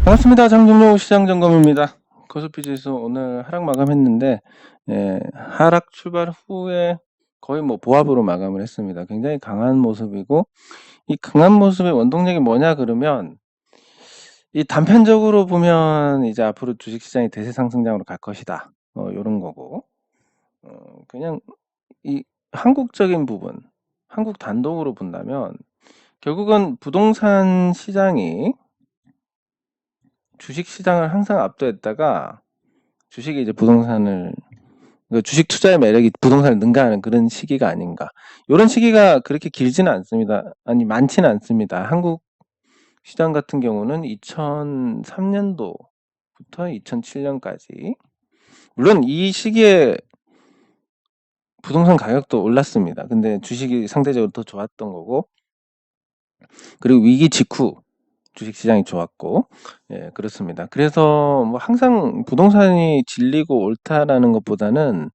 반갑습니다. 장종료 시장점검입니다. 코스피 지수 오늘 하락 마감했는데 하락 출발 후에 거의 뭐 보합으로 마감을 했습니다. 굉장히 강한 모습이고, 이 강한 모습의 원동력이 뭐냐 그러면, 이 단편적으로 보면 이제 앞으로 주식시장이 대세 상승장으로 갈 것이다, 요런 거고, 그냥 이 한국적인 부분, 한국 단독으로 본다면 결국은 부동산 시장이 주식 시장을 항상 압도했다가 주식이 이제 부동산을, 주식 투자의 매력이 부동산을 능가하는 그런 시기가 아닌가. 이런 시기가 그렇게 길지는 않습니다. 아니, 많지는 않습니다. 한국 시장 같은 경우는 2003년도부터 2007년까지, 물론 이 시기에 부동산 가격도 올랐습니다. 근데 주식이 상대적으로 더 좋았던 거고, 그리고 위기 직후 주식시장이 좋았고, 그렇습니다. 그래서 뭐 항상 부동산이 질리고 옳다라는 것보다는,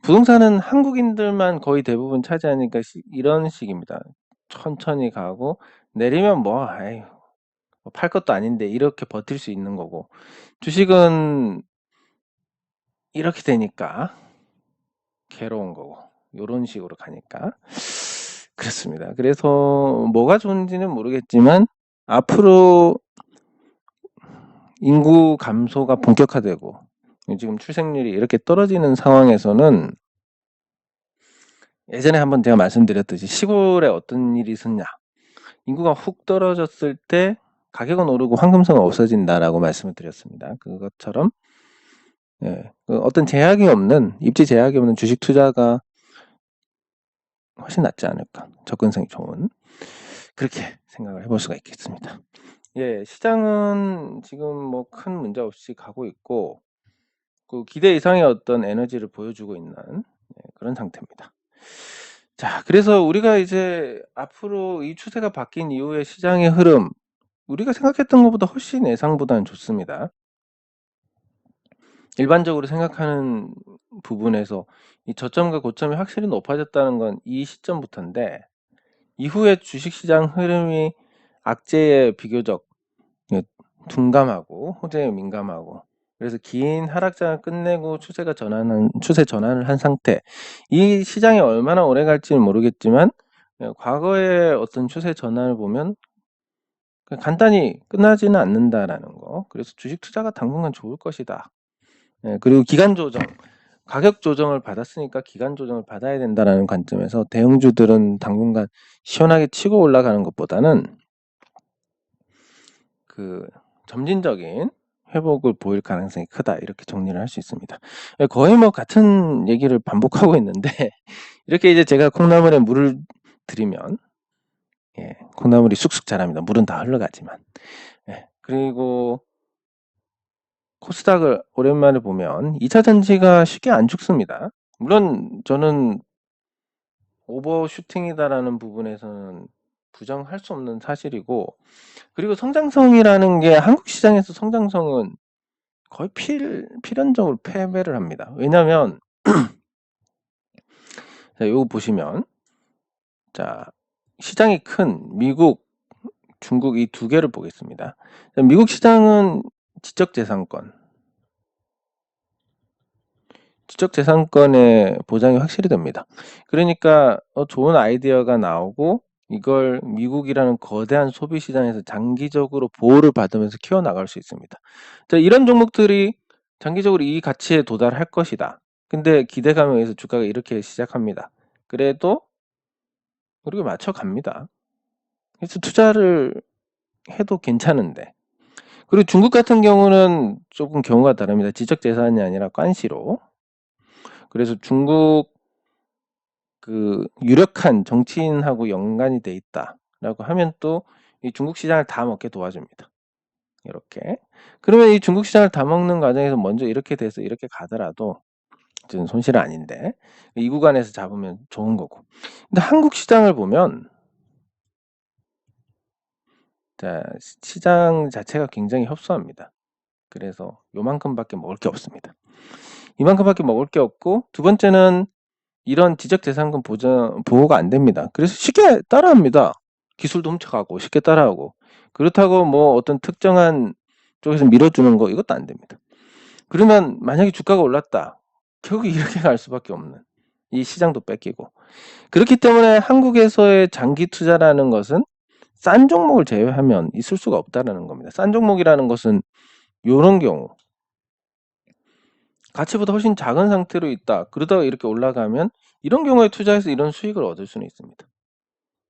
부동산은 한국인들만 거의 대부분 차지하니까 이런 식입니다. 천천히 가고 내리면 뭐 팔 것도 아닌데 이렇게 버틸 수 있는 거고, 주식은 이렇게 되니까 괴로운 거고, 요런 식으로 가니까 그렇습니다. 그래서 뭐가 좋은지는 모르겠지만, 앞으로 인구 감소가 본격화되고 지금 출생률이 이렇게 떨어지는 상황에서는, 예전에 한번 제가 말씀드렸듯이 시골에 어떤 일이 있었냐, 인구가 훅 떨어졌을 때 가격은 오르고 황금성은 없어진다라고 말씀을 드렸습니다. 그것처럼 어떤 제약이 없는, 입지 제약이 없는 주식 투자가 훨씬 낫지 않을까, 접근성이 좋은, 그렇게 생각을 해볼 수가 있겠습니다. 시장은 지금 뭐 큰 문제 없이 가고 있고, 그 기대 이상의 어떤 에너지를 보여주고 있는 그런 상태입니다. 자, 그래서 우리가 이제 앞으로 이 추세가 바뀐 이후의 시장의 흐름, 우리가 생각했던 것보다 훨씬 예상보다는 좋습니다. 일반적으로 생각하는 부분에서 이 저점과 고점이 확실히 높아졌다는 건 이 시점부터인데, 이후에 주식시장 흐름이 악재에 비교적 둔감하고 호재에 민감하고, 그래서 긴 하락장을 끝내고 추세 전환을 한 상태. 이 시장이 얼마나 오래 갈지는 모르겠지만, 과거의 어떤 추세 전환을 보면 간단히 끝나지는 않는다라는 거. 그래서 주식 투자가 당분간 좋을 것이다. 그리고 기간 조정, 가격 조정을 받았으니까 기간 조정을 받아야 된다라는 관점에서 대형주들은 당분간 시원하게 치고 올라가는 것보다는 그 점진적인 회복을 보일 가능성이 크다, 이렇게 정리를 할 수 있습니다. 거의 뭐 같은 얘기를 반복하고 있는데 이렇게 이제 제가 콩나물에 물을 들이면 콩나물이 쑥쑥 자랍니다. 물은 다 흘러가지만. 그리고 코스닥을 오랜만에 보면 2차 전지가 쉽게 안 죽습니다. 물론 저는 오버슈팅이다라는 부분에서는 부정할 수 없는 사실이고, 그리고 성장성이라는 게 한국 시장에서 성장성은 거의 필연적으로 패배를 합니다. 왜냐하면 자, 요거 보시면, 자, 시장이 큰 미국, 중국 이 두 개를 보겠습니다. 미국 시장은 지적재산권의 보장이 확실히 됩니다. 그러니까 좋은 아이디어가 나오고 이걸 미국이라는 거대한 소비시장에서 장기적으로 보호를 받으면서 키워나갈 수 있습니다. 자, 이런 종목들이 장기적으로 이 가치에 도달할 것이다. 근데 기대감에 의해서 주가가 이렇게 시작합니다. 그래도 우리가 맞춰갑니다. 그래서 투자를 해도 괜찮은데. 그리고 중국 같은 경우는 조금 경우가 다릅니다. 지적재산이 아니라 관시로. 그래서 중국 그 유력한 정치인하고 연관이 돼 있다라고 하면 또 이 중국 시장을 다 먹게 도와줍니다. 이렇게. 그러면 이 중국 시장을 다 먹는 과정에서 먼저 이렇게 돼서 이렇게 가더라도 저는 손실은 아닌데, 이 구간에서 잡으면 좋은 거고. 근데 한국 시장을 보면, 자, 시장 자체가 굉장히 협소합니다. 그래서 요만큼밖에 먹을 게 없습니다. 이만큼밖에 먹을 게 없고, 두 번째는 이런 지적재산권 보호가 안 됩니다. 그래서 쉽게 따라합니다. 기술도 훔쳐가고 쉽게 따라하고. 그렇다고 뭐 어떤 특정한 쪽에서 밀어주는 거 이것도 안 됩니다. 그러면 만약에 주가가 올랐다. 결국 이렇게 갈 수밖에 없는 이 시장도 뺏기고 그렇기 때문에 한국에서의 장기 투자라는 것은 싼 종목을 제외하면 있을 수가 없다라는 겁니다. 싼 종목이라는 것은 요런 경우 가치보다 훨씬 작은 상태로 있다. 그러다가 이렇게 올라가면 이런 경우에 투자해서 이런 수익을 얻을 수는 있습니다.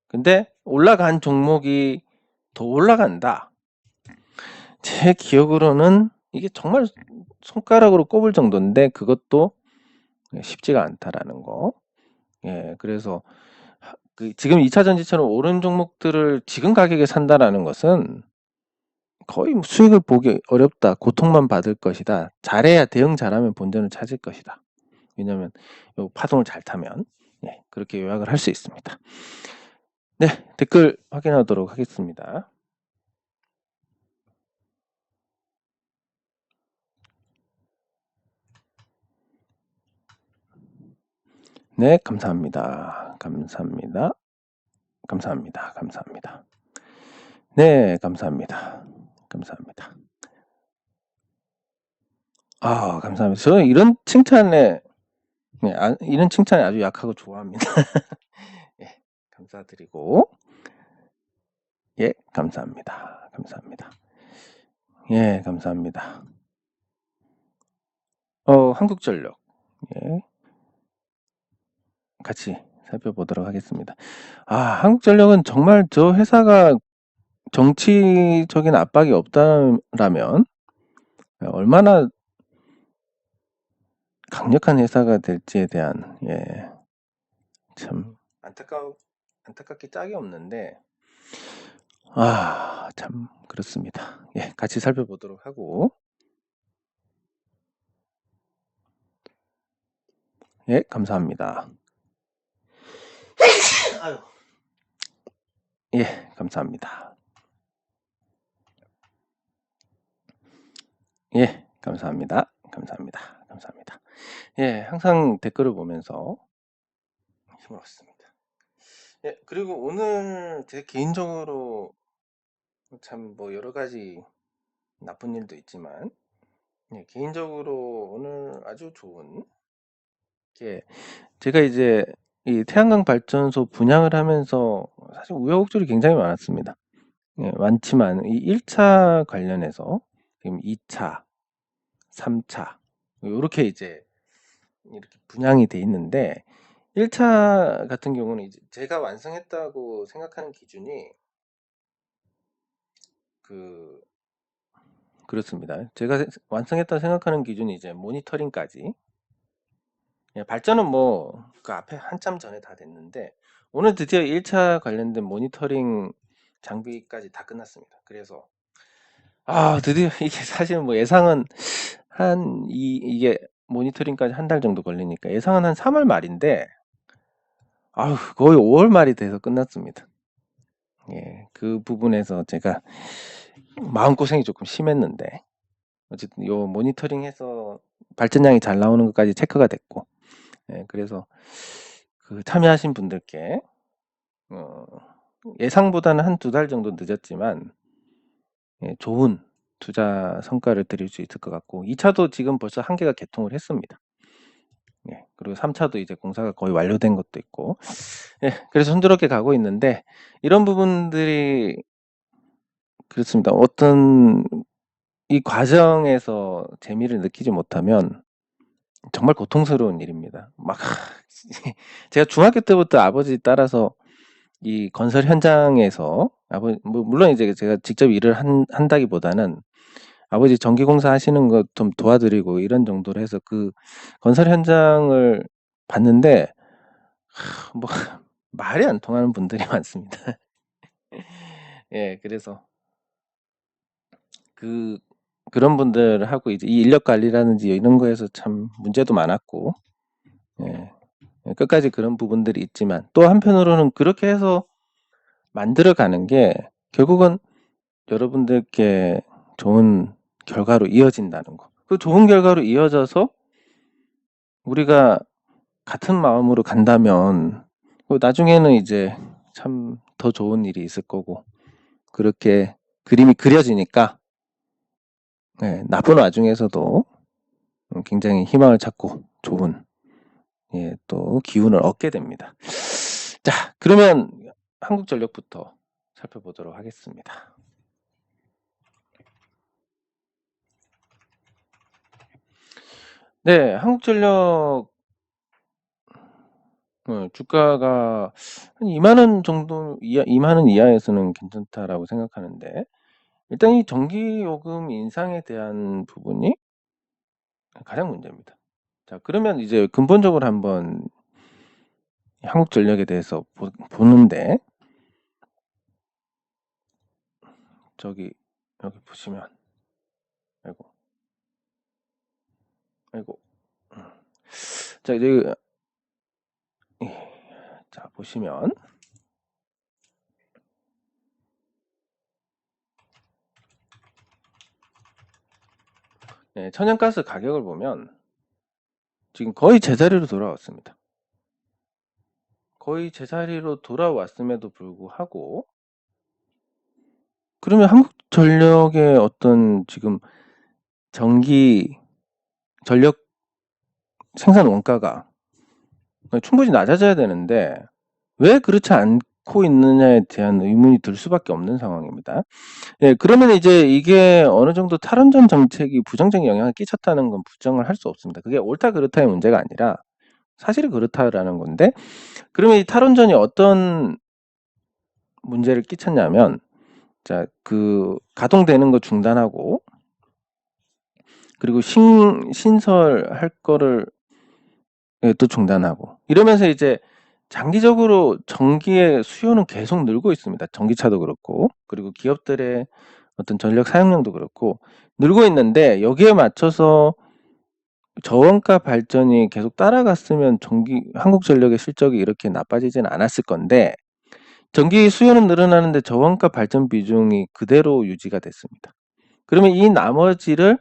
근데 올라간 종목이 더 올라간다. 제 기억으로는 이게 정말 손가락으로 꼽을 정도인데 그것도 쉽지가 않다라는 거. 예, 그래서 지금 2차 전지처럼 오른 종목들을 지금 가격에 산다라는 것은 거의 수익을 보기 어렵다. 고통만 받을 것이다. 잘해야 대응 잘하면 본전을 찾을 것이다. 왜냐하면 파동을 잘 타면 예, 그렇게 요약을 할 수 있습니다. 네, 댓글 확인하도록 하겠습니다. 네, 감사합니다. 감사합니다. 감사합니다. 감사합니다. 네, 감사합니다. 감사합니다. 아, 감사합니다. 저는 이런 칭찬에 네, 이런 칭찬에 아주 약하고 좋아합니다. 예, 감사드리고 예, 감사합니다. 감사합니다. 예, 감사합니다. 한국전력 예, 같이 살펴보도록 하겠습니다. 아, 한국전력은 정말 저 회사가 정치적인 압박이 없다라면 얼마나 강력한 회사가 될지에 대한 예, 참 안타깝기 짝이 없는데 아, 참 그렇습니다. 예, 같이 살펴보도록 하고 예, 감사합니다. 아유. 예, 감사합니다. 예, 감사합니다. 감사합니다. 감사합니다. 예, 항상 댓글을 보면서 힘을 얻습니다. 예, 그리고 오늘 제 개인적으로 참 뭐 여러 가지 나쁜 일도 있지만 예, 개인적으로 오늘 아주 좋은 게 제가 이제 이 태양광 발전소 분양을 하면서 사실 우여곡절이 굉장히 많았습니다. 예, 많지만 이 1차 관련해서 지금 2차, 3차 요렇게 이제 이렇게 분양이 돼 있는데 1차 같은 경우는 이제 제가 완성했다고 생각하는 기준이 그렇습니다. 제가 완성했다고 생각하는 기준이 이제 모니터링까지 예, 발전은 뭐 그 앞에 한참 전에 다 됐는데 오늘 드디어 1차 관련된 모니터링 장비까지 다 끝났습니다. 그래서 드디어 이게 사실 뭐 예상은 이게 모니터링까지 한 달 정도 걸리니까 예상은 한 3월 말인데 거의 5월 말이 돼서 끝났습니다. 예, 그 부분에서 제가 마음고생이 조금 심했는데 어쨌든 요 모니터링해서 발전량이 잘 나오는 것까지 체크가 됐고 예, 그래서 그 참여하신 분들께 예상보다는 한 2달 정도 늦었지만 예, 좋은 투자 성과를 드릴 수 있을 것 같고 2차도 지금 벌써 1개가 개통을 했습니다. 예, 그리고 3차도 이제 공사가 거의 완료된 것도 있고 예, 그래서 순조롭게 가고 있는데 이런 부분들이 그렇습니다. 어떤 이 과정에서 재미를 느끼지 못하면 정말 고통스러운 일입니다. 막 제가 중학교 때부터 아버지 따라서 이 건설 현장에서 뭐 물론 이제 제가 직접 일을 한다기보다는 아버지 전기공사 하시는 것 좀 도와드리고 이런 정도로 해서 그 건설 현장을 봤는데 뭐 말이 안 통하는 분들이 많습니다. 예, 그래서 그런 분들하고 이제 이 인력 관리라든지 이런 거에서 참 문제도 많았고 예, 끝까지 그런 부분들이 있지만 또 한편으로는 그렇게 해서 만들어가는 게 결국은 여러분들께 좋은 결과로 이어진다는 거. 그 좋은 결과로 이어져서 우리가 같은 마음으로 간다면 나중에는 이제 참 더 좋은 일이 있을 거고 그렇게 그림이 그려지니까 네, 나쁜 와중에서도 굉장히 희망을 찾고 좋은 또 기운을 얻게 됩니다. 자, 그러면 한국전력부터 살펴보도록 하겠습니다. 네, 한국전력 주가가 한 20,000원 정도 20,000원 이하에서는 괜찮다라고 생각하는데, 일단 이 전기요금 인상에 대한 부분이 가장 문제입니다. 자, 그러면 이제 근본적으로 한번 한국전력에 대해서 보는데, 여기 보시면, 아이고. 자, 이제 자, 보시면 천연가스 가격을 보면 지금 거의 제자리로 돌아왔습니다. 거의 제자리로 돌아왔음에도 불구하고, 그러면 한국전력의 어떤 지금 전력 생산 원가가 충분히 낮아져야 되는데 왜 그렇지 않고 있느냐에 대한 의문이 들 수밖에 없는 상황입니다. 그러면 이제 이게 어느 정도 탈원전 정책이 부정적인 영향을 끼쳤다는 건 부정을 할 수 없습니다. 그게 옳다 그렇다의 문제가 아니라 사실이 그렇다라는 건데, 그러면 이 탈원전이 어떤 문제를 끼쳤냐면, 자, 그 가동되는 거 중단하고, 그리고 신설할 거를 또 중단하고, 이러면서 이제 장기적으로 전기의 수요는 계속 늘고 있습니다. 전기차도 그렇고, 그리고 기업들의 어떤 전력 사용량도 그렇고 늘고 있는데, 여기에 맞춰서 저원가 발전이 계속 따라갔으면 한국전력의 실적이 이렇게 나빠지진 않았을 건데, 전기 수요는 늘어나는데 저원가 발전 비중이 그대로 유지가 됐습니다. 그러면 이 나머지를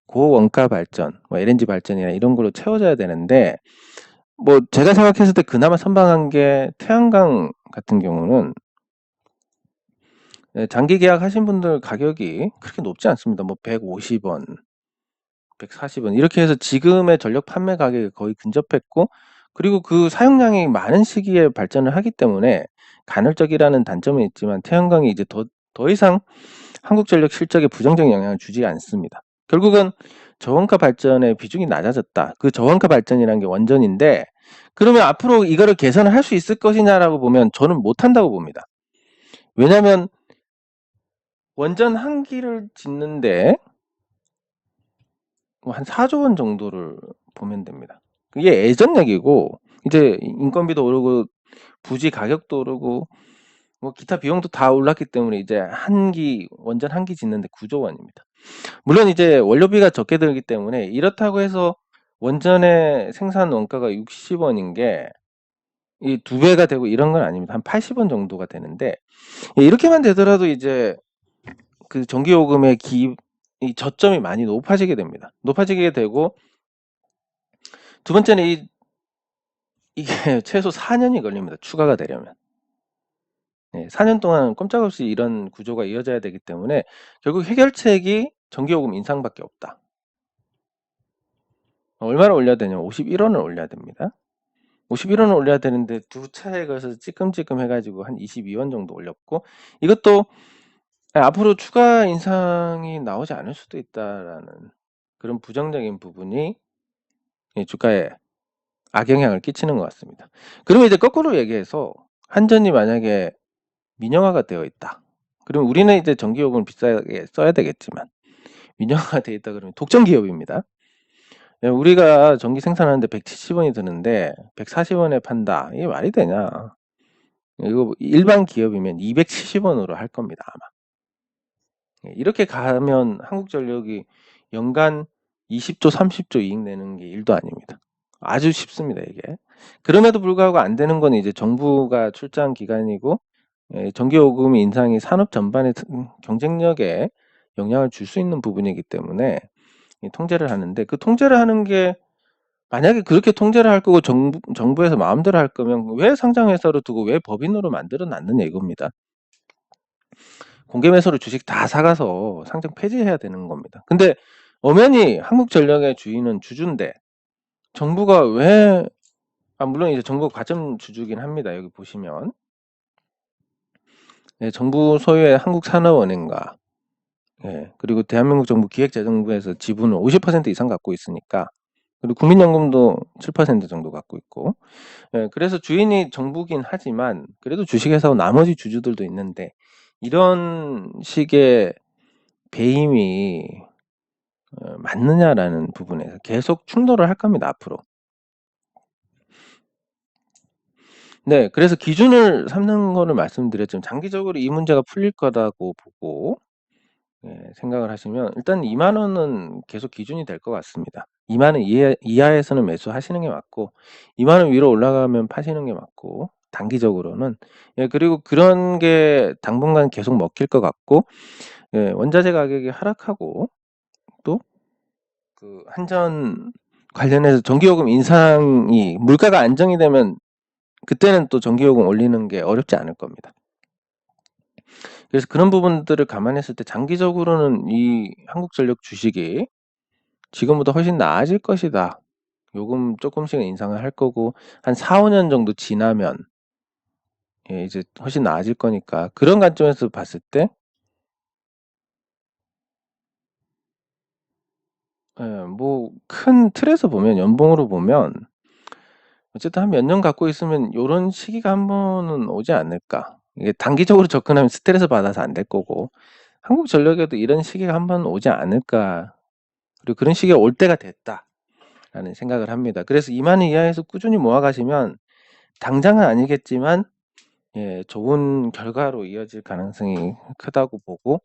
고원가 발전, LNG 발전이나 이런 걸로 채워져야 되는데, 제가 생각했을 때 그나마 선방한 게 태양광 같은 경우는 장기 계약 하신 분들 가격이 그렇게 높지 않습니다. 150원, 140원 이렇게 해서 지금의 전력 판매 가격에 거의 근접했고, 그리고 그 사용량이 많은 시기에 발전을 하기 때문에 간헐적이라는 단점은 있지만 태양광이 이제 더 이상 한국전력 실적에 부정적인 영향을 주지 않습니다. 결국은 저원가 발전의 비중이 낮아졌다. 그 저원가 발전이라는 게 원전인데, 그러면 앞으로 이거를 개선을 할 수 있을 것이냐라고 보면 저는 못한다고 봅니다. 왜냐하면 원전 한 기를 짓는데 한 4조 원 정도를 보면 됩니다. 그게 예전 얘기고, 이제 인건비도 오르고 부지 가격도 오르고 기타 비용도 다 올랐기 때문에 이제 원전 한 기 짓는데 9조 원입니다. 물론 이제 원료비가 적게 들기 때문에 이렇다고 해서 원전의 생산 원가가 60원인 게 이 2배가 되고 이런 건 아닙니다. 한 80원 정도가 되는데, 이렇게만 되더라도 이제 그 전기요금의 이 저점이 많이 높아지게 됩니다. 높아지게 되고, 두 번째는 이게 최소 4년이 걸립니다. 추가가 되려면. 4년 동안 꼼짝없이 이런 구조가 이어져야 되기 때문에 결국 해결책이 전기요금 인상밖에 없다. 얼마를 올려야 되냐면 51원을 올려야 됩니다. 51원을 올려야 되는데 두 차례에 걸쳐서 찌끔찌끔 해가지고 한 22원 정도 올렸고, 이것도 앞으로 추가 인상이 나오지 않을 수도 있다라는 그런 부정적인 부분이 주가에 악영향을 끼치는 것 같습니다. 그러면 이제 거꾸로 얘기해서 한전이 만약에 민영화가 되어 있다. 그러면 우리는 이제 전기요금을 비싸게 써야 되겠지만, 민영화가 되어 있다 그러면 독점 기업입니다. 우리가 전기 생산하는데 170원이 드는데 140원에 판다. 이게 말이 되냐? 이거 일반 기업이면 270원으로 할 겁니다, 아마. 이렇게 가면 한국전력이 연간 20조, 30조 이익 내는 게 일도 아닙니다. 아주 쉽습니다, 이게. 그럼에도 불구하고 안 되는 건 이제 정부가 출장 기간이고, 전기요금 인상이 산업 전반의 경쟁력에 영향을 줄 수 있는 부분이기 때문에 통제를 하는데, 그 통제를 하는 게 만약에 그렇게 통제를 할 거고 정부에서 마음대로 할 거면 왜 상장회사로 두고 왜 법인으로 만들어 놨느냐 이겁니다. 공개 매수로 주식 다 사가서 상장 폐지해야 되는 겁니다. 근데 엄연히 한국전력의 주인은 주주인데 정부가 왜 물론 이제 정부 과점 주주긴 합니다. 여기 보시면. 예, 정부 소유의 한국산업은행과 그리고 대한민국 정부 기획재정부에서 지분을 50% 이상 갖고 있으니까 그리고 국민연금도 7% 정도 갖고 있고 그래서 주인이 정부긴 하지만 그래도 주식회사와 나머지 주주들도 있는데 이런 식의 배임이 맞느냐라는 부분에서 계속 충돌을 할 겁니다, 앞으로. 네, 그래서 기준을 삼는 거를 말씀드렸지만 장기적으로 이 문제가 풀릴 거라고 보고 생각을 하시면 일단 2만 원은 계속 기준이 될 것 같습니다. 2만 원 이하에서는 매수하시는 게 맞고 2만 원 위로 올라가면 파시는 게 맞고 단기적으로는 그리고 그런 게 당분간 계속 먹힐 것 같고 원자재 가격이 하락하고 또 그 한전 관련해서 전기요금 인상이 물가가 안정이 되면 그때는 또 전기요금 올리는 게 어렵지 않을 겁니다. 그래서 그런 부분들을 감안했을 때 장기적으로는 이 한국전력 주식이 지금보다 훨씬 나아질 것이다. 요금 조금씩은 인상을 할 거고 한 4-5년 정도 지나면 이제 훨씬 나아질 거니까 그런 관점에서 봤을 때 뭐 큰 틀에서 보면 연봉으로 보면 어쨌든 한 몇 년 갖고 있으면 요런 시기가 한 번은 오지 않을까. 이게 단기적으로 접근하면 스트레스 받아서 안 될 거고 한국전력에도 이런 시기가 한 번 오지 않을까. 그리고 그런 시기가 올 때가 됐다라는 생각을 합니다. 그래서 2만 원 이하에서 꾸준히 모아 가시면 당장은 아니겠지만 좋은 결과로 이어질 가능성이 크다고 보고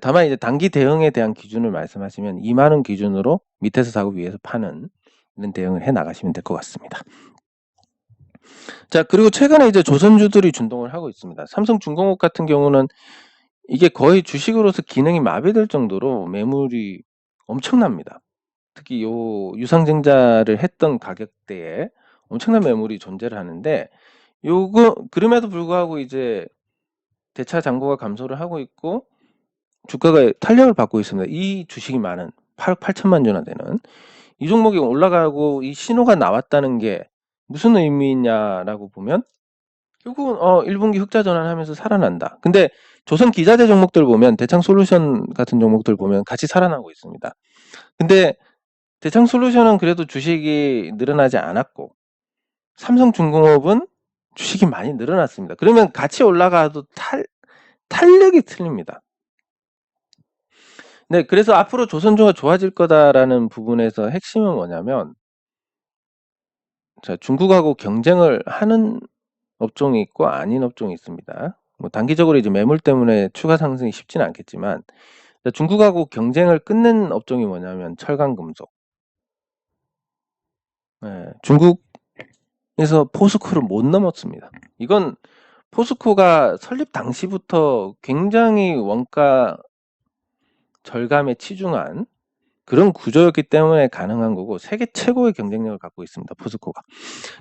다만 이제 단기 대응에 대한 기준을 말씀하시면 2만 원 기준으로 밑에서 사고 위에서 파는 이런 대응을 해 나가시면 될 것 같습니다. 자, 그리고 최근에 이제 조선주들이 준동을 하고 있습니다. 삼성중공업 같은 경우는 이게 거의 주식으로서 기능이 마비될 정도로 매물이 엄청납니다. 특히 요 유상증자를 했던 가격대에 엄청난 매물이 존재를 하는데 그럼에도 불구하고 이제 대차 잔고가 감소를 하고 있고 주가가 탄력을 받고 있습니다. 이 주식이 많은 8천만 주나 되는 이 종목이 올라가고 이 신호가 나왔다는 게 무슨 의미냐라고 보면 결국은 1분기 흑자 전환하면서 살아난다. 근데 조선 기자재 종목들 보면 대창솔루션 같은 종목들 보면 같이 살아나고 있습니다. 근데 대창솔루션은 그래도 주식이 늘어나지 않았고 삼성중공업은 주식이 많이 늘어났습니다. 그러면 같이 올라가도 탄력이 틀립니다. 네, 그래서 앞으로 조선주가 좋아질 거다라는 부분에서 핵심은 뭐냐면 자, 중국하고 경쟁을 하는 업종이 있고 아닌 업종이 있습니다. 뭐 단기적으로 이제 매물 때문에 추가 상승이 쉽지는 않겠지만 중국하고 경쟁을 끝낸 업종이 뭐냐면 철강금속. 중국에서 포스코를 못 넘었습니다. 이건 포스코가 설립 당시부터 굉장히 원가 절감에 치중한 그런 구조였기 때문에 가능한 거고 세계 최고의 경쟁력을 갖고 있습니다. 포스코가.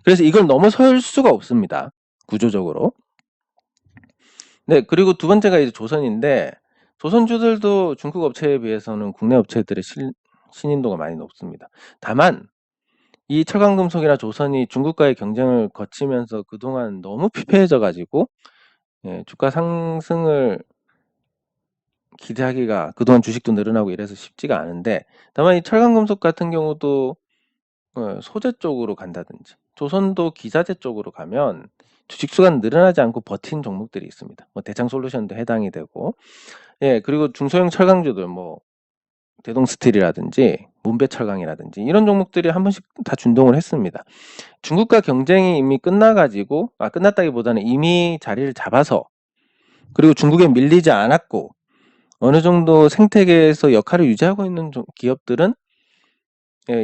그래서 이걸 넘어설 수가 없습니다. 구조적으로. 네, 그리고 두 번째가 이제 조선인데 조선주들도 중국 업체에 비해서는 국내 업체들의 신인도가 많이 높습니다. 다만 이 철강금속이나 조선이 중국과의 경쟁을 거치면서 그동안 너무 피폐해져 가지고 주가 상승을 기대하기가 그동안 주식도 늘어나고 이래서 쉽지가 않은데 다만 이 철강금속 같은 경우도 소재 쪽으로 간다든지 조선도 기사재 쪽으로 가면 주식 수가 늘어나지 않고 버틴 종목들이 있습니다. 뭐 대창솔루션도 해당이 되고 그리고 중소형 철강주들 뭐 대동스틸이라든지 문배철강이라든지 이런 종목들이 한 번씩 다 준동을 했습니다. 중국과 경쟁이 이미 끝나가지고 끝났다기보다는 이미 자리를 잡아서 그리고 중국에 밀리지 않았고 어느 정도 생태계에서 역할을 유지하고 있는 기업들은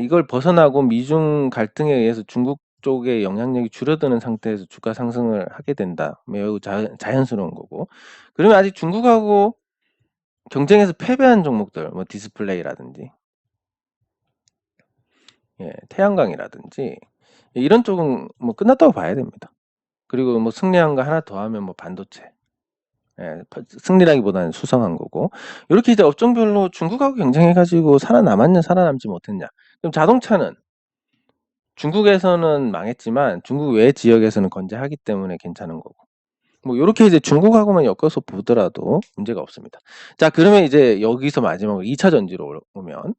이걸 벗어나고 미중 갈등에 의해서 중국 쪽의 영향력이 줄어드는 상태에서 주가 상승을 하게 된다. 매우 자연스러운 거고. 그러면 아직 중국하고 경쟁에서 패배한 종목들, 뭐 디스플레이라든지, 태양광이라든지 이런 쪽은 뭐 끝났다고 봐야 됩니다. 그리고 뭐 승리한 거 하나 더 하면 뭐 반도체. 예, 승리라기보다는 수성한 거고. 이렇게 이제 업종별로 중국하고 경쟁해 가지고 살아남았냐 살아남지 못했냐. 그럼 자동차는 중국에서는 망했지만 중국 외 지역에서는 건재하기 때문에 괜찮은 거고. 뭐 요렇게 이제 중국하고만 엮어서 보더라도 문제가 없습니다. 자, 그러면 이제 여기서 마지막으로 2차 전지로 오면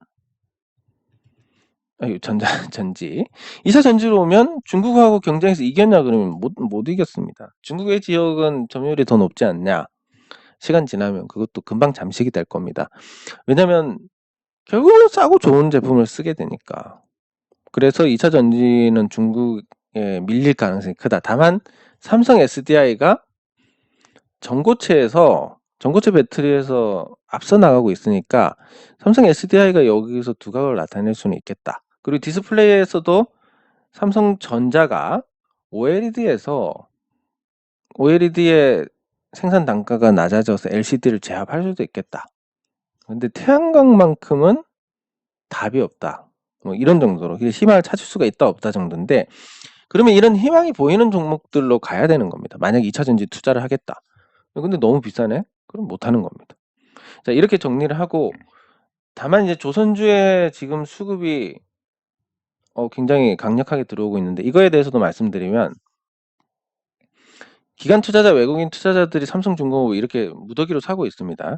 전지. 2차 전지로 오면 중국하고 경쟁해서 이겼냐 그러면 못 이겼습니다. 중국의 지역은 점유율이 더 높지 않냐? 시간 지나면 그것도 금방 잠식이 될 겁니다. 왜냐면 결국은 싸고 좋은 제품을 쓰게 되니까. 그래서 2차 전지는 중국에 밀릴 가능성이 크다. 다만 삼성 SDI가 전고체 배터리에서 앞서 나가고 있으니까 삼성 SDI가 여기서 두각을 나타낼 수는 있겠다. 그리고 디스플레이에서도 삼성전자가 OLED의 생산 단가가 낮아져서 LCD를 제압할 수도 있겠다. 근데 태양광만큼은 답이 없다. 뭐 이런 정도로 희망을 찾을 수가 있다 없다 정도인데, 그러면 이런 희망이 보이는 종목들로 가야 되는 겁니다. 만약 2차 전지 투자를 하겠다. 근데 너무 비싸네? 그럼 못 하는 겁니다. 자, 이렇게 정리를 하고, 다만 이제 조선주의 지금 수급이 굉장히 강력하게 들어오고 있는데, 이거에 대해서도 말씀드리면, 기관 투자자, 외국인 투자자들이 삼성중공업 이렇게 무더기로 사고 있습니다.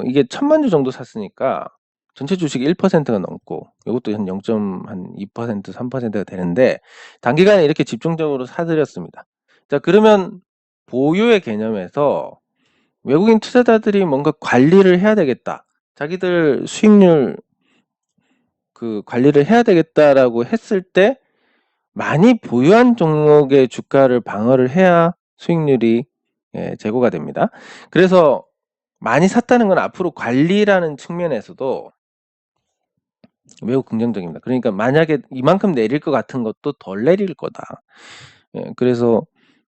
이게 1,000만 주 정도 샀으니까 전체 주식 1%가 넘고, 이것도 한 0.2%, 3%가 되는데 단기간에 이렇게 집중적으로 사들였습니다. 자, 그러면 보유의 개념에서 외국인 투자자들이 뭔가 관리를 해야 되겠다. 자기들 수익률 관리를 해야 되겠다라고 했을 때 많이 보유한 종목의 주가를 방어를 해야 수익률이 제고가 됩니다. 그래서 많이 샀다는 건 앞으로 관리라는 측면에서도 매우 긍정적입니다. 그러니까 만약에 이만큼 내릴 것 같은 것도 덜 내릴 거다. 그래서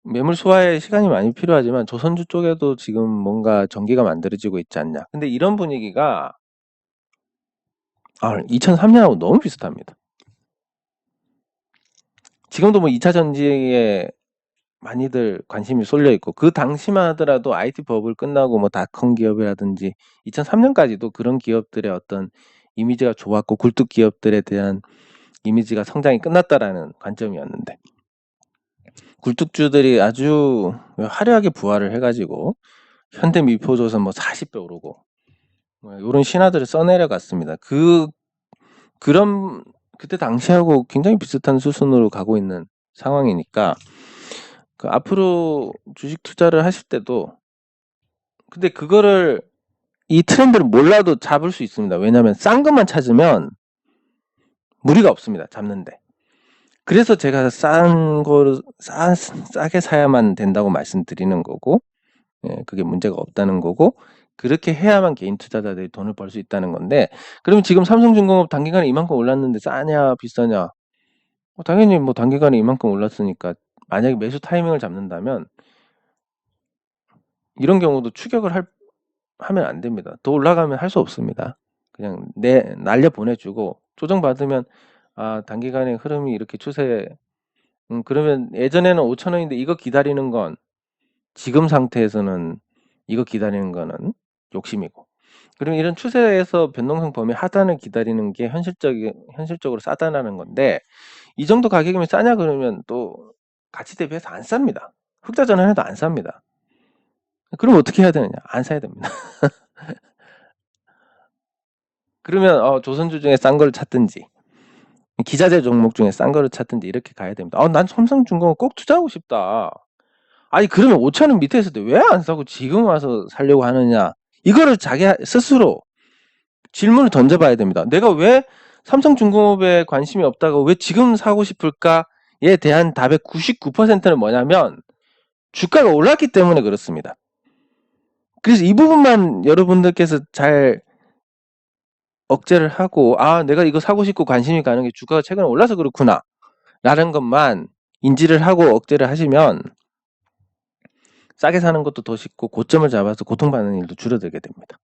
매물 소화에 시간이 많이 필요하지만 조선주 쪽에도 지금 뭔가 전기가 만들어지고 있지 않냐. 근데 이런 분위기가 2003년하고 너무 비슷합니다. 지금도 뭐 2차 전지에 많이들 관심이 쏠려 있고, 그 당시만 하더라도 IT 버블 끝나고 뭐 닷컴 기업이라든지 2003년까지도 그런 기업들의 어떤 이미지가 좋았고 굴뚝 기업들에 대한 이미지가 성장이 끝났다라는 관점이었는데, 굴뚝주들이 아주 화려하게 부활을 해가지고 현대미포조선 뭐 40배 오르고 이런 신화들을 써내려갔습니다. 그런 그때 당시하고 굉장히 비슷한 수순으로 가고 있는 상황이니까 앞으로 주식 투자를 하실 때도, 근데 그거를 이 트렌드를 몰라도 잡을 수 있습니다. 왜냐하면 싼 것만 찾으면 무리가 없습니다. 잡는데. 그래서 제가 싸게 사야만 된다고 말씀드리는 거고, 그게 문제가 없다는 거고, 그렇게 해야만 개인 투자자들이 돈을 벌 수 있다는 건데, 그럼 지금 삼성중공업 단기간에 이만큼 올랐는데 싸냐 비싸냐? 당연히 뭐 단기간에 이만큼 올랐으니까 만약에 매수 타이밍을 잡는다면 이런 경우도 추격을 하면 안 됩니다. 더 올라가면 할 수 없습니다. 그냥 날려 보내주고 조정받으면 단기간에 흐름이 이렇게 추세, 그러면 예전에는 5,000원인데 이거 기다리는 건, 지금 상태에서는 이거 기다리는 거는 욕심이고, 그러면 이런 추세에서 변동성 범위 하단을 기다리는 게 현실적으로 싸다라는 건데, 이 정도 가격이면 싸냐 그러면 또 가치 대비해서 안 쌉니다. 흑자 전환해도 안 쌉니다. 그럼 어떻게 해야 되느냐? 안 사야 됩니다. 그러면 조선주 중에 싼 걸 찾든지 기자재 종목 중에 싼 거를 찾든지 이렇게 가야 됩니다. 난 삼성중공업 꼭 투자하고 싶다. 아니 그러면 5,000원 밑에 있을 때 왜 안 사고 지금 와서 살려고 하느냐? 이거를 자기 스스로 질문을 던져봐야 됩니다. 내가 왜 삼성중공업에 관심이 없다고 왜 지금 사고 싶을까에 대한 답의 99%는 뭐냐면 주가가 올랐기 때문에 그렇습니다. 그래서 이 부분만 여러분들께서 잘 억제를 하고, 내가 이거 사고 싶고 관심이 가는 게 주가가 최근에 올라서 그렇구나 라는 것만 인지를 하고 억제를 하시면 싸게 사는 것도 더 쉽고 고점을 잡아서 고통받는 일도 줄어들게 됩니다.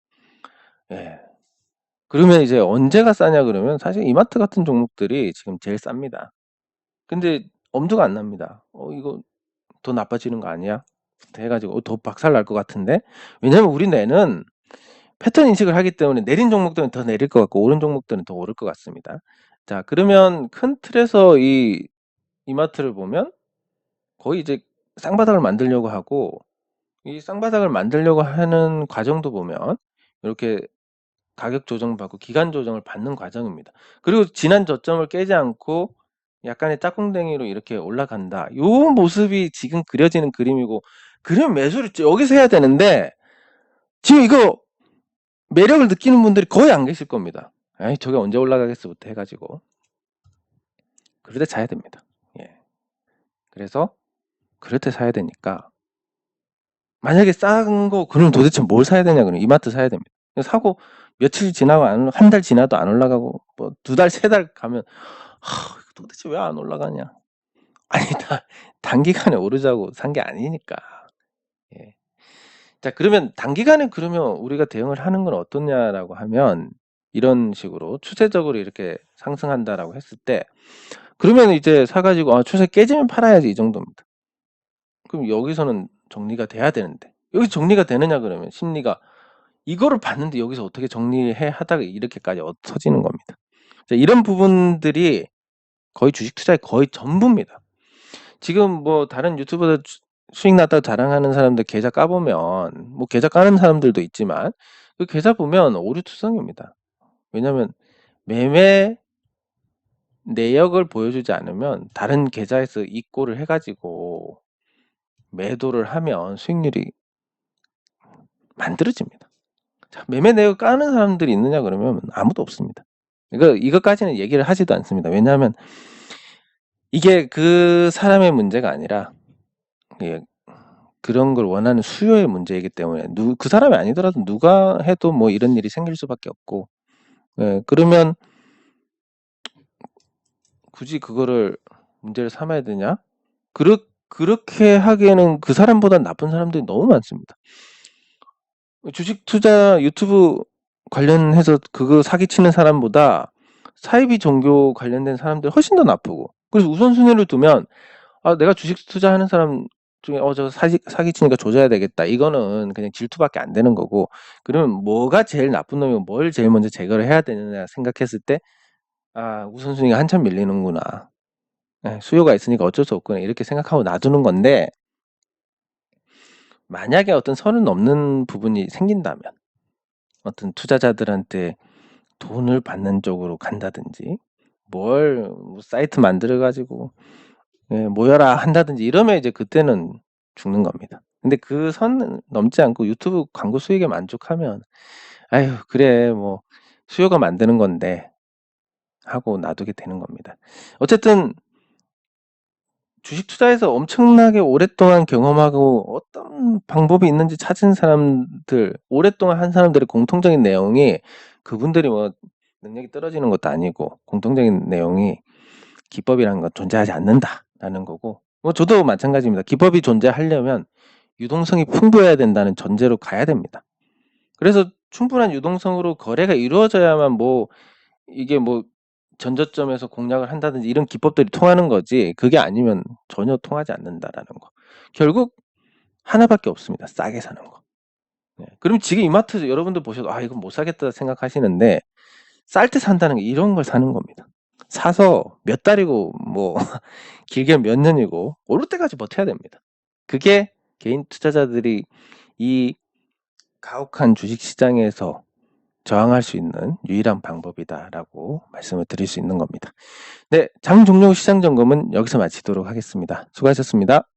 그러면 이제 언제가 싸냐 그러면 사실 이마트 같은 종목들이 지금 제일 쌉니다. 근데 엄두가 안 납니다. 이거 더 나빠지는 거 아니야? 해가지고 더 박살 날 것 같은데, 왜냐면 우리 뇌는 패턴 인식을 하기 때문에 내린 종목들은 더 내릴 것 같고 오른 종목들은 더 오를 것 같습니다. 자, 그러면 큰 틀에서 이 이마트를 보면 거의 이제 쌍바닥을 만들려고 하고, 이 쌍바닥을 만들려고 하는 과정도 보면 이렇게 가격 조정받고 기간 조정을 받는 과정입니다. 그리고 지난 저점을 깨지 않고 약간의 짝꿍댕이로 이렇게 올라간다. 요 모습이 지금 그려지는 그림이고, 그러면 매수를 여기서 해야 되는데 지금 이거 매력을 느끼는 분들이 거의 안 계실 겁니다. 에이, 저게 언제 올라가겠어부터 해가지고. 그럴 때 사야 됩니다. 예. 그래서 그럴 때 사야 되니까, 만약에 싼 거 그럼 도대체 뭘 사야 되냐, 그러면 이마트 사야 됩니다. 사고 며칠 지나고 한 달 지나도 안 올라가고 뭐 2달 3달 가면 도대체 왜 안 올라가냐. 아니, 단기간에 오르자고 산 게 아니니까. 예. 자, 그러면 단기간에 그러면 우리가 대응을 하는 건 어떠냐라고 하면, 이런 식으로 추세적으로 이렇게 상승한다라고 했을 때, 그러면 이제 사가지고 추세 깨지면 팔아야지, 이 정도입니다. 그럼 여기서는 정리가 돼야 되는데, 여기 정리가 되느냐 그러면 심리가, 이거를 봤는데 여기서 어떻게 정리해 하다가 이렇게까지 터지는 겁니다. 자, 이런 부분들이 거의 주식 투자의 거의 전부입니다. 지금 뭐 다른 유튜버들 수익 났다고 자랑하는 사람들 계좌 까보면, 뭐 계좌 까는 사람들도 있지만 그 계좌 보면 오류투성입니다. 왜냐면 매매 내역을 보여주지 않으면 다른 계좌에서 입고를 해가지고 매도를 하면 수익률이 만들어집니다. 자, 매매 내역 까는 사람들이 있느냐 그러면 아무도 없습니다. 이것까지는 얘기를 하지도 않습니다. 왜냐하면 이게 그 사람의 문제가 아니라 그런 걸 원하는 수요의 문제이기 때문에, 그 사람이 아니더라도 누가 해도 뭐 이런 일이 생길 수밖에 없고, 그러면 굳이 그거를 문제를 삼아야 되냐? 그렇게 하기에는 그 사람보다 나쁜 사람들이 너무 많습니다. 주식 투자 유튜브 관련해서 그거 사기치는 사람보다 사이비 종교 관련된 사람들이 훨씬 더 나쁘고, 그래서 우선순위를 두면 내가 주식 투자하는 사람 중에 저 사기치니까 조져야 되겠다, 이거는 그냥 질투밖에 안 되는 거고, 그러면 뭐가 제일 나쁜 놈이고 뭘 제일 먼저 제거를 해야 되느냐 생각했을 때, 우선순위가 한참 밀리는구나, 수요가 있으니까 어쩔 수 없구나, 이렇게 생각하고 놔두는 건데, 만약에 어떤 선을 넘는 부분이 생긴다면, 어떤 투자자들한테 돈을 받는 쪽으로 간다든지, 뭐 사이트 만들어 가지고 모여라 한다든지 이러면 이제 그때는 죽는 겁니다. 근데 그 선 넘지 않고 유튜브 광고 수익에 만족하면 아유 그래 뭐 수요가 만드는 건데 하고 놔두게 되는 겁니다. 어쨌든 주식 투자에서 엄청나게 오랫동안 경험하고 어떤 방법이 있는지 찾은 사람들, 오랫동안 한 사람들의 공통적인 내용이, 그분들이 뭐 능력이 떨어지는 것도 아니고 공통적인 내용이 기법이라는 건 존재하지 않는다라는 거고, 뭐 저도 마찬가지입니다. 기법이 존재하려면 유동성이 풍부해야 된다는 전제로 가야 됩니다. 그래서 충분한 유동성으로 거래가 이루어져야만 뭐 이게 뭐 전저점에서 공략을 한다든지 이런 기법들이 통하는 거지, 그게 아니면 전혀 통하지 않는다라는 거. 결국 하나밖에 없습니다. 싸게 사는 거. 그럼 지금 이마트 여러분들 보셔도 이건 못 사겠다 생각하시는데, 쌀 때 산다는 게 이런 걸 사는 겁니다. 사서 몇 달이고 뭐 길게 몇 년이고 오를 때까지 버텨야 됩니다. 그게 개인 투자자들이 이 가혹한 주식시장에서 저항할 수 있는 유일한 방법이다라고 말씀을 드릴 수 있는 겁니다. 네, 장 종료 시장 점검은 여기서 마치도록 하겠습니다. 수고하셨습니다.